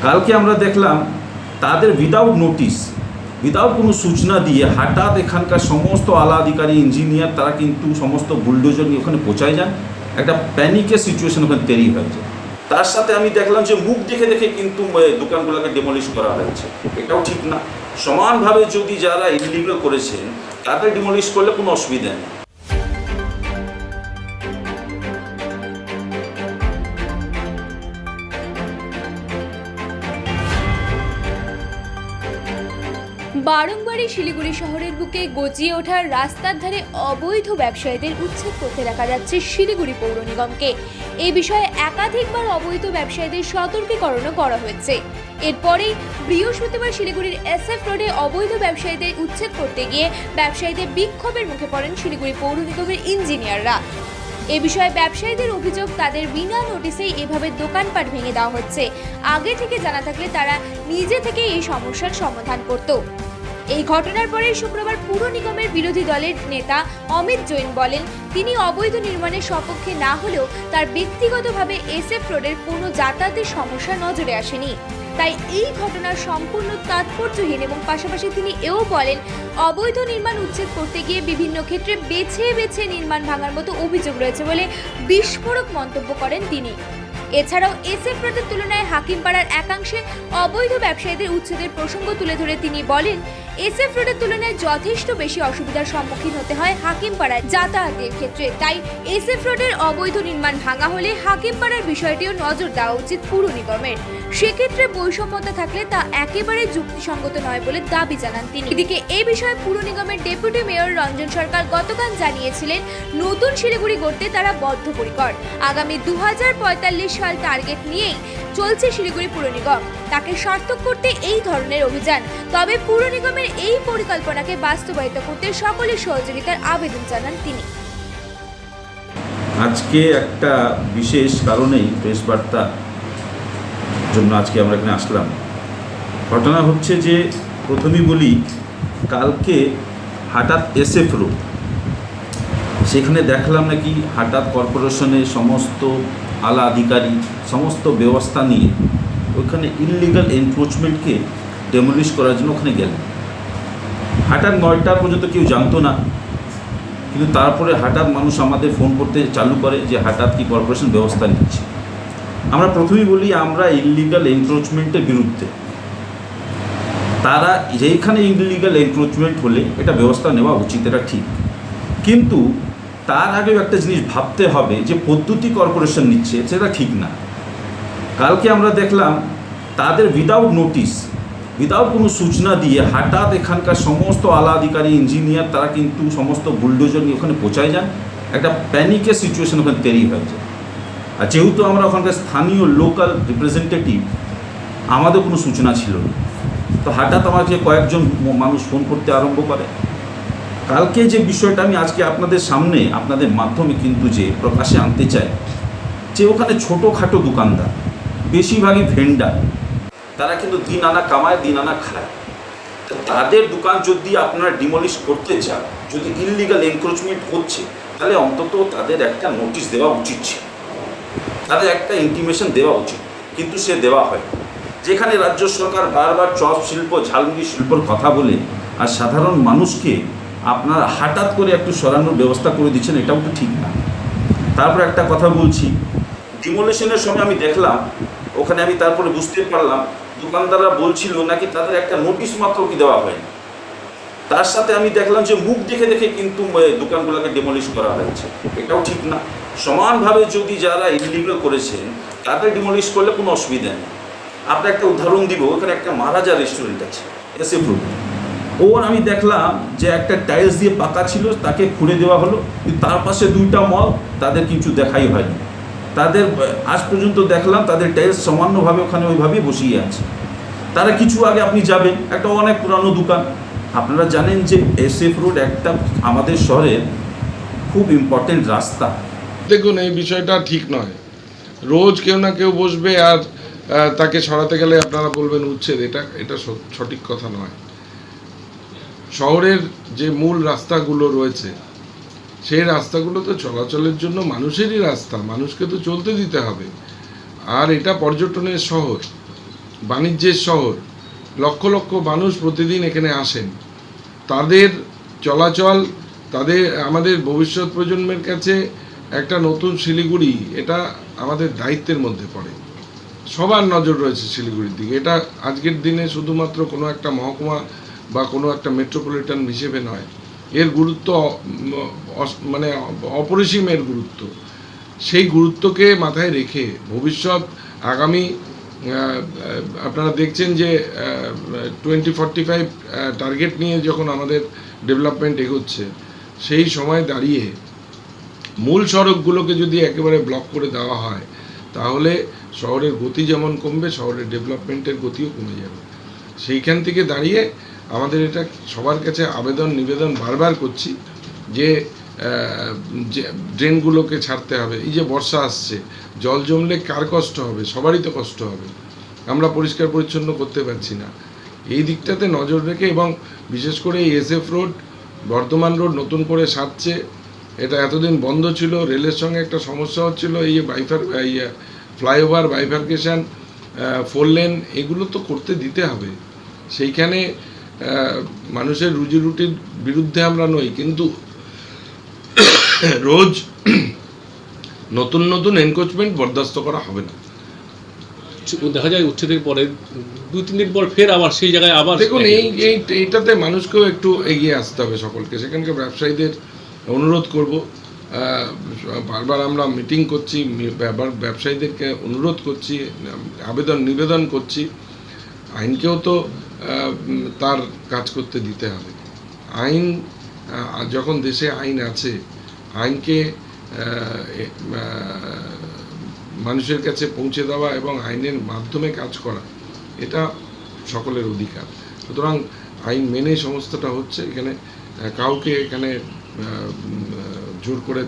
কালকে আমরা দেখলাম তাদের উইদাউট নোটিস, উইদাউট কোনো সূচনা দিয়ে হঠাৎ এখানকার সমস্ত আলা আধিকারী ইঞ্জিনিয়ার তারা কিন্তু সমস্ত বুলডোজার নিয়ে ওখানে পৌঁছায় যান। একটা প্যানিকের সিচুয়েশন ওখানে তৈরি হয়েছে। তার সাথে আমি দেখলাম যে মুখ দেখে দেখে কিন্তু দোকানগুলোকে ডেমলিশ করা হয়েছে। এটাও ঠিক না। সমানভাবে যদি যারা ইলিগাল করেছেন তাদের ডিমলিশ করলে কোনো অসুবিধা নেই। বারংবারই শিলিগুড়ি শহরের বুকে গজিয়ে ওঠার রাস্তার ধারে অবৈধ ব্যবসায়ীদের উচ্ছেদ করতে দেখা যাচ্ছে শিলিগুড়ি পৌর নিগমকে। এই বিষয়ে একাধিকবার অবৈধ ব্যবসায়ীদের সতর্কীকরণও করা হয়েছে। এরপরেই বৃহস্পতিবার শিলিগুড়ির SF রোডে অবৈধ ব্যবসায়ীদের উচ্ছেদ করতে গিয়ে ব্যবসায়ীদের বিক্ষোভের মুখে পড়েন শিলিগুড়ি পৌর নিগমের ইঞ্জিনিয়াররা। এ বিষয়ে ব্যবসায়ীদের অভিযোগ, তাদের বিনা নোটিশেই এভাবে দোকানপাট ভেঙে দেওয়া হচ্ছে। আগে থেকে জানা থাকলে তারা নিজে থেকে এই সমস্যার সমাধান করত। এই ঘটনার পরে শুক্রবার পুর নিগমের বিরোধী দলের নেতা অমিত জৈন বলেন, তিনি অবৈধ নির্মাণের সপক্ষে না হলেও তার ব্যক্তিগতভাবে SF রোডের কোনো যাতায়াতের সমস্যা নজরে আসেনি। তাই এই ঘটনার সম্পূর্ণ তাৎপর্যহীন এবং পাশাপাশি তিনি এও বলেন, অবৈধ নির্মাণ উচ্ছেদ করতে গিয়ে বিভিন্ন ক্ষেত্রে বেছে বেছে নির্মাণ ভাঙার মতো অভিযোগ রয়েছে বলে বিস্ফোরক মন্তব্য করেন তিনি। এছাড়াও SF রোডের তুলনায় হাকিমপাড়ার একাংশে অবৈধ ব্যবসায়ীদের উচ্ছেদের প্রসঙ্গ তুলে ধরে তিনি বলেন, SF রোডের তুলনায় যথেষ্ট বেশি অসুবিধার সম্মুখীন হতে হয় হাকিমপাড়ায় যাতায়াতের ক্ষেত্রে। তাই SF রোডের অবৈধ নির্মাণ ভাঙা হলে হাকিমপাড়ার বিষয়টিও নজর দেওয়া উচিত পুর নিগমের। সেক্ষেত্রে বৈষম্যতা থাকলে তা একেবারে যুক্তিসঙ্গত নয় বলে দাবি জানান তিনি। এদিকে এই বিষয়ে পুর নিগমের ডেপুটি মেয়র রঞ্জন সরকার গতকাল জানিয়েছিলেন, নতুন শিলিগুড়ি গড়তে তারা বদ্ধপরিকর। আগামী 2045 সাল টার্গেট নিয়েই চলছে শিলিগুড়ি পুর নিগম। তাকে সার্থক করতে এই ধরনের অভিযান। তবে পুর নিগমের এই পরিকল্পনাকে বাস্তবায়িত করতে সকলের সহযোগিতার আবেদন জানান তিনি। আজকে একটা বিশেষ কারণেই প্রেস বার্তা জন্য আজকে আমরা এখানে আসলাম। ঘটনা হচ্ছে যে, প্রথমেই বলি, কালকে হঠাৎ SF রোড, সেখানে দেখলাম নাকি হঠাৎ কর্পোরেশনের সমস্ত আলা আধিকারী সমস্ত ব্যবস্থা নিয়ে ওখানে ইললিগাল এনক্রোচমেন্টকে ডেমলিশ করার জন্য ওখানে গেলেন। হঠাৎ 9টা পর্যন্ত কেউ জানতো না, কিন্তু তারপরে হঠাৎ মানুষ আমাদের ফোন করতে চালু করে যে হঠাৎ কি কর্পোরেশন ব্যবস্থা নিচ্ছে। আমরা প্রথমেই বলি, আমরা ইললিগাল এনক্রোচমেন্টের বিরুদ্ধে। তারা যেখানে ইললিগাল এনক্রোচমেন্ট হলে এটা ব্যবস্থা নেওয়া উচিত, এটা ঠিক, কিন্তু তার আগেও একটা জিনিস ভাবতে হবে যে পদ্ধতি কর্পোরেশন নিচ্ছে সেটা ঠিক না। কালকে আমরা দেখলাম তাদের উইদাউট নোটিস, উইদাউট কোনো সূচনা দিয়ে হঠাৎ এখানকার সমস্ত আলা আধিকারী ইঞ্জিনিয়ার তারা কিন্তু সমস্ত বুলডোজার নিয়ে ওখানে পৌঁছায় যান। একটা প্যানিকের সিচুয়েশন ওখানে তৈরি হয়েছে। আর যেহেতু আমরা ওখানকার স্থানীয় লোকাল রিপ্রেজেন্টেটিভ, আমাদের কোনো সূচনা ছিল না, তো হঠাৎ আমাকে কয়েকজন মানুষ ফোন করতে আরম্ভ করে। কালকে যে বিষয়টা আমি আজকে আপনাদের সামনে আপনাদের মাধ্যমে কিন্তু যে প্রকাশে আনতে চাই, যে ওখানে ছোটোখাটো দোকানদার, বেশিরভাগই ভেন্ডার, তারা কিন্তু দিন আনা কামায়, দিন আনা খায়। তাদের দোকান যদি আপনারা ডিমলিশ করতে চান, যদি ইললিগাল এনক্রোচমেন্ট হচ্ছে, তাহলে অন্তত তাদের একটা নোটিশ দেওয়া উচিত ছিল, তাদের একটা ইন্টিমেশন দেওয়া উচিত, কিন্তু সে দেওয়া হয়। যেখানে রাজ্য সরকার বারবার চপ শিল্প, ঝালমুড়ি শিল্পর কথা বলে আর সাধারণ মানুষকে আপনারা হঠাৎ করে একটু সরানোর ব্যবস্থা করে দিচ্ছেন, এটাও তো ঠিক না। তারপর একটা কথা বলছি, ডিমোলিশনের সময় আমি দেখলাম ওখানে, আমি তারপরে বুঝতে পারলাম দোকানদাররা বলছিল নাকি তাদের একটা নোটিশ মাত্র কি দেওয়া হয়নি। তার সাথে আমি দেখলাম যে মুখ দেখে দেখে কিন্তু দোকানগুলোকে ডেমলিশ করা হয়েছে। এটাও ঠিক না। সমানভাবে যদি যারা ইলিগাল করেছেন তাদের ডিমলিশ করলে কোনো অসুবিধা নেই। আপনার একটা উদাহরণ দিব, ওখানে একটা মহারাজা রেস্টুরেন্ট আছে SF রোড, ওর আমি দেখলাম যে একটা টাইলস দিয়ে পাকা ছিল, তাকে খুঁড়ে দেওয়া হলো, কিন্তু তার পাশে 2টা মল, তাদের কিছু দেখাই হয়নি। তাদের আজ পর্যন্ত দেখলাম তাদের টাইলস সামান্যভাবে ওখানে ওইভাবেই বসিয়ে আছে। তারা কিছু আগে আপনি যাবেন, একটা অনেক পুরানো দোকান। আপনারা জানেন যে SF রোড একটা আমাদের শহরের খুব ইম্পর্টেন্ট রাস্তা। দেখুন, এই বিষয়টা ঠিক নয়। রোজ কেউ না কেউ বসবে আর তাকে সরাতে গেলে আপনারা বলবেন উচ্ছেদ, এটা সঠিক কথা নয়। শহরের যে মূল রাস্তাগুলো রয়েছে, সেই রাস্তাগুলো তো চলাচলের জন্য মানুষেরই রাস্তা, মানুষকে তো চলতে দিতে হবে। আর এটা পর্যটনের শহর, বাণিজ্যের শহর, লক্ষ লক্ষ মানুষ প্রতিদিন এখানে আসেন, তাদের চলাচল, তাদের আমাদের ভবিষ্যৎ প্রজন্মের কাছে একটা নতুন শিলিগুড়ি, এটা আমাদের দায়িত্বের মধ্যে পড়ে। সবার নজর রয়েছে শিলিগুড়ির দিকে। এটা আজকের দিনে শুধুমাত্র কোনো একটা মহকুমা বা কোনো একটা মেট্রোপলিটন হিসেবে নয়, এর গুরুত্ব মানে অপরিসীম এর গুরুত্ব। সেই গুরুত্বকে মাথায় রেখে ভবিষ্যৎ আগামী আপনারা দেখছেন যে 2045 টার্গেট নিয়ে যখন আমাদের ডেভেলপমেন্ট এগোচ্ছে, সেই সময় দাঁড়িয়ে মূল সড়কগুলোকে যদি একেবারে ব্লক করে দেওয়া হয়, তাহলে শহরের গতি যেমন কমবে, শহরের ডেভেলপমেন্টের গতিও কমে যাবে। সেইখান থেকে দাঁড়িয়ে আমাদের এটা সবার কাছে আবেদন নিবেদন বারবার করছি যে ড্রেনগুলোকে ছাড়তে হবে। এই যে বর্ষা আসছে, জল জমলে কার কষ্ট হবে? সবারই তো কষ্ট হবে। আমরা পরিষ্কার পরিচ্ছন্ন করতে পারছি না। এই দিকটাতে নজর রেখে, এবং বিশেষ করে এই SF রোড, বর্ধমান রোড নতুন করে সাজছে, এটা এতদিন বন্ধ ছিল, রেলের সঙ্গে একটা সমস্যা হচ্ছিল। এই যে ফ্লাইওভার, বাইফার্কেশন, 4 লেন, এগুলো তো করতে দিতে হবে। সেইখানে মানুষের রুজি রুটির বিরুদ্ধে আমরা নই, কিন্তু রোজ নতুন নতুন এনক্রোচমেন্ট বরদাস্ত করা হবে না। দেখা যায় উচ্ছেদের পরে 2-3 দিন পর ফের আবার সেই জায়গায় আবার দেখুন, এইটাতে মানুষকেও একটু এগিয়ে আসতে হবে সকলকে। সেখানকার ব্যবসায়ীদের অনুরোধ করব, বারবার আমরা মিটিং করছি, ব্যবসায়ীদেরকে অনুরোধ করছি, আবেদন নিবেদন করছি, আইনকেও তো তার কাজ করতে দিতে হবে। আইন যখন দেশে আইন আছে, আইনকে মানুষের কাছে পৌঁছে দেওয়া এবং আইনের মাধ্যমে কাজ করা, এটা সকলের অধিকার। সুতরাং আইন মেনে সমস্তটা হচ্ছে। এখানে কাউকে এখানে জোর করে